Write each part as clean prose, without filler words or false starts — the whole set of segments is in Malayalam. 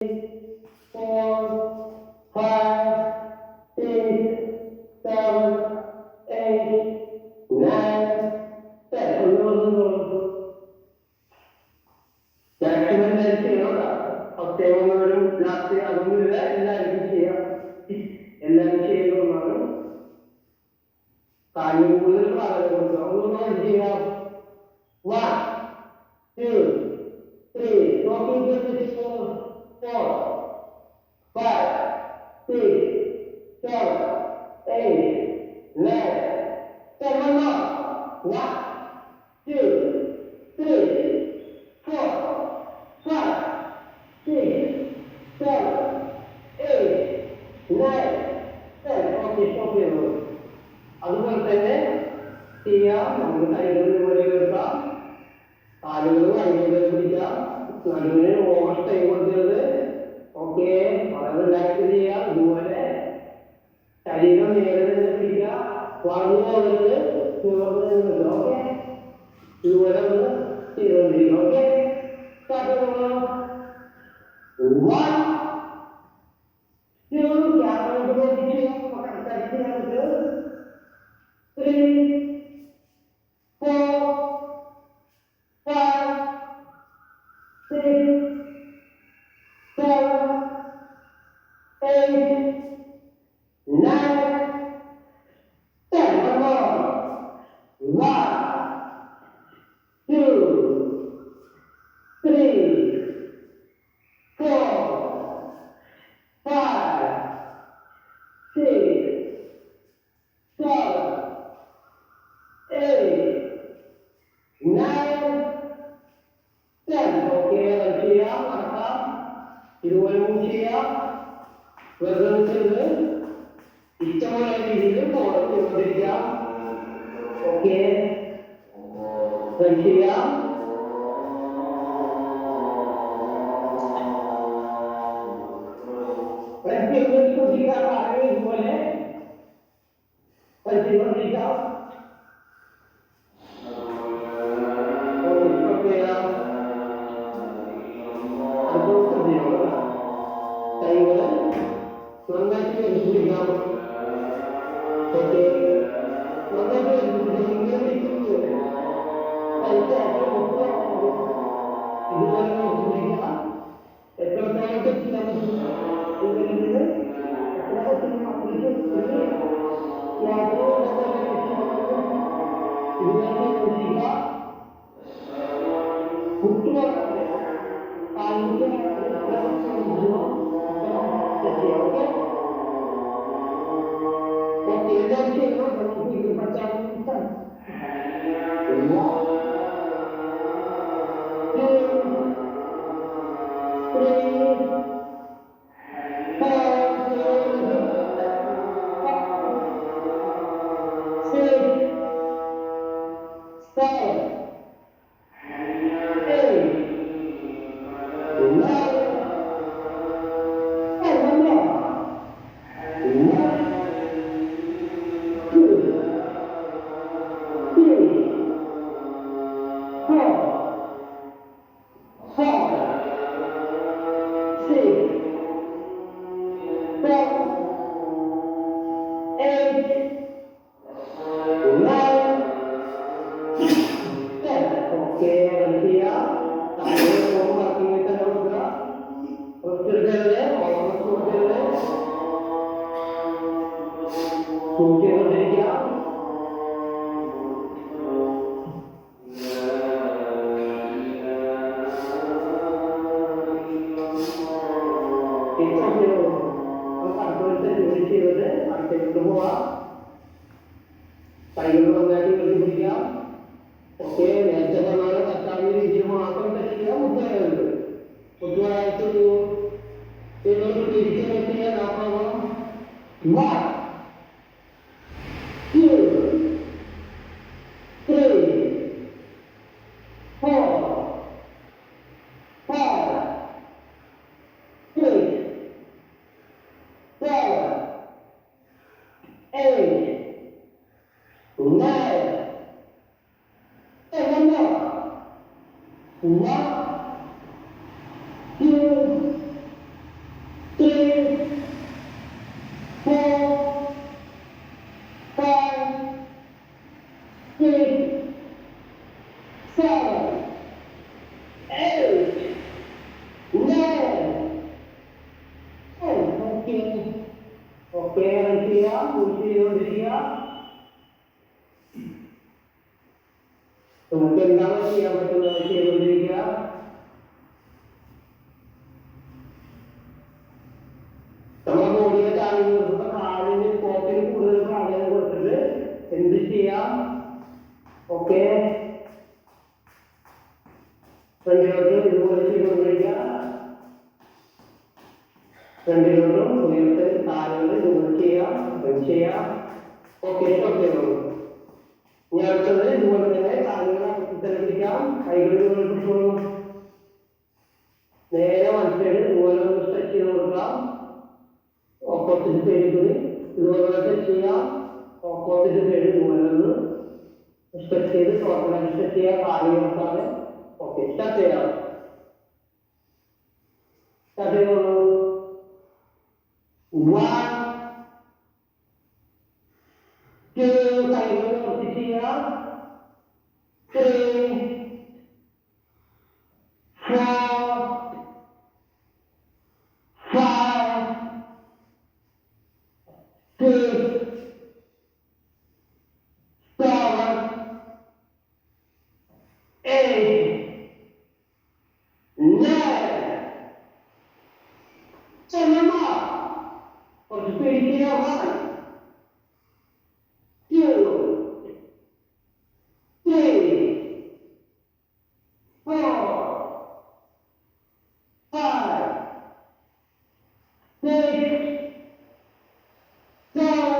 four, five, six, seven, eight, nine, 10. Maximum എല്ലാവരും ചെയ്യണോട്ടാ. ഒറ്റവരും ലാസ്റ്റ് അതൊന്നുമില്ല, എല്ലാവർക്കും ചെയ്യാം. എല്ലാവരും ചെയ്യുന്നതാണ് കാര്യം. കൂടുതൽ പ്രാധാന്യം കൊടുക്കുക. ഒന്നും ചെയ്യാം. 1, 2, 3, talking to the 4, 5, 6, 7, 8, 9, 10. One more. 1, 2, 3, 4, 5, 6, 7, 8, 9, 10. Okay, stop here. അതുപോലെ തന്നെ ചെയ്യാം. നമുക്ക് കൈകളിൽ പോലെ എടുക്കാം, കാലുകൾ കൈകളിൽ പിടിക്കാം, നടുവിന് ഓവർ ടൈം കൊടുക്കരുത്. ഓക്കെ, വളരെ റിലാക്സ് ചെയ്യാം. ഇതുപോലെ ശരീരം നേരെ തന്നെ പിടിക്കുക, വളർന്നു പോകരുത്, നിവർന്ന് നിൽക്കുക. ഓക്കെ, ഇതുപോലെ ഒന്ന് ചെയ്തുകൊണ്ടിരിക്കുക. ഓക്കെ, സ്റ്റാർട്ട് ചെയ്യണം. 1, 2, ക്യാമറ ചെയ്യാം, കറക്റ്റായിട്ട് ചെയ്യാൻ പറ്റും. 3, 4, 5, 6, 7, 8, 9, 10. One more. 1, 2, 3, 4, 5, 6, 7, 8, 9, 10. ഓക്കെ, ചെയ്യാം. നടക്കാം. ഇതുപോലെ ചെയ്യാം. വെറുതെ ചെയ്ത് ഇഷ്ടമുള്ള രീതിയിൽ ഫോളോ ചെയ്തുകൊണ്ടിരിക്കാം. ഓക്കെ, ചെയ്യാം. ഇതുപോലെ പരിശീലിക്കാം. ഓക്കെ, നേരത്തെ പറഞ്ഞ തെറ്റാവുന്ന രീതിയിൽ മാത്രം തെറ്റിയാൽ മുദ്രയുണ്ട്. മുദ്രയായിട്ട് തിരിച്ചു നോക്കിയാൽ നാം 1, 2, 3, 4, 5, 6, 7, 8, 9, 10. One more. 1, 2, ഓക്കെ റൺ ചെയ്യാം, പുഷ് ചെയ്തുകൊണ്ടിരിക്കുക. നമുക്ക് എന്താണ് ചെയ്യാൻ പറ്റുന്നത് ചെയ്തുകൊണ്ടിരിക്കുക. നമ്മുടെ ബോഡിയുടെ കാര്യങ്ങൾ കാലിന് പോക്കിന് കൂടുതൽ പ്രാധാന്യം കൊടുത്തിട്ട് എന്ത് ചെയ്യാം. ഓക്കെ ഫ്രണ്ടിലോട്ട് ഇതുപോലെ ചെയ്തുകൊണ്ടിരിക്കുക. ഫ്രണ്ടിലോട്ടും ഉയർത്ത് കാലുകൾ ഇതുപോലെ ചെയ്യാം, ചെയ്യാം. ഓക്കെ സ്റ്റോപ്പ് ചെയ്തോളൂ. ഇനി അടുത്തത് ഇതുപോലെ തന്നെ കാലുകളെ പിടിക്കാം, കൈകൾ ഇതുപോലെ പിടിച്ചോളൂ. നേരെ മനസ്സിലായിട്ട് ഇതുപോലെ ഒന്ന് സ്ട്രെച്ച് ചെയ്ത് കൊടുക്കാം. ഓപ്പോസിറ്റ് സൈഡിൽ കൂടി ഇതുപോലെ സ്ട്രെച്ച് ചെയ്യാം. ഓപ്പോസിറ്റ് സൈഡ് ഇതുപോലെ ഒന്ന് സ്ട്രെച്ച് ചെയ്ത് ടോട്ടലായിട്ട് സ്ട്രെച്ച് ചെയ്യാം, കാല് ഉയർത്താതെ. ഓക്കെ സ്റ്റാർട്ട് ചെയ്യാം. സ്റ്റാർട്ട് ചെയ്തോളൂ. 1 2 കൈകൾ ഉയർത്തി ചെയ്യാം. 3 4 5 6 7 8 9 ചെല്ലമ്മ കുറച്ച് പേടിക്കുക. 1 2 3 4 5 6 7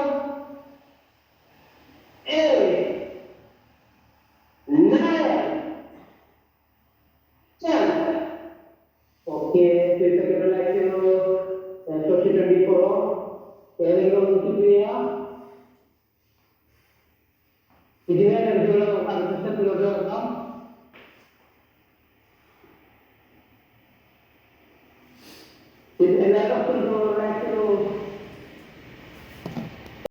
8 9 10. ഓക്കെ റിലാക്സ് ചെയ്തോളൂ. 24 ഏതെങ്കിലും ഒന്ന് ചൂസ് ചെയ്യാം. ഇതിനെ അടുത്തുള്ള അടുത്ത സ്റ്റെപ്പിലോട്ട് വെക്കാം. എല്ലാ കപ്പും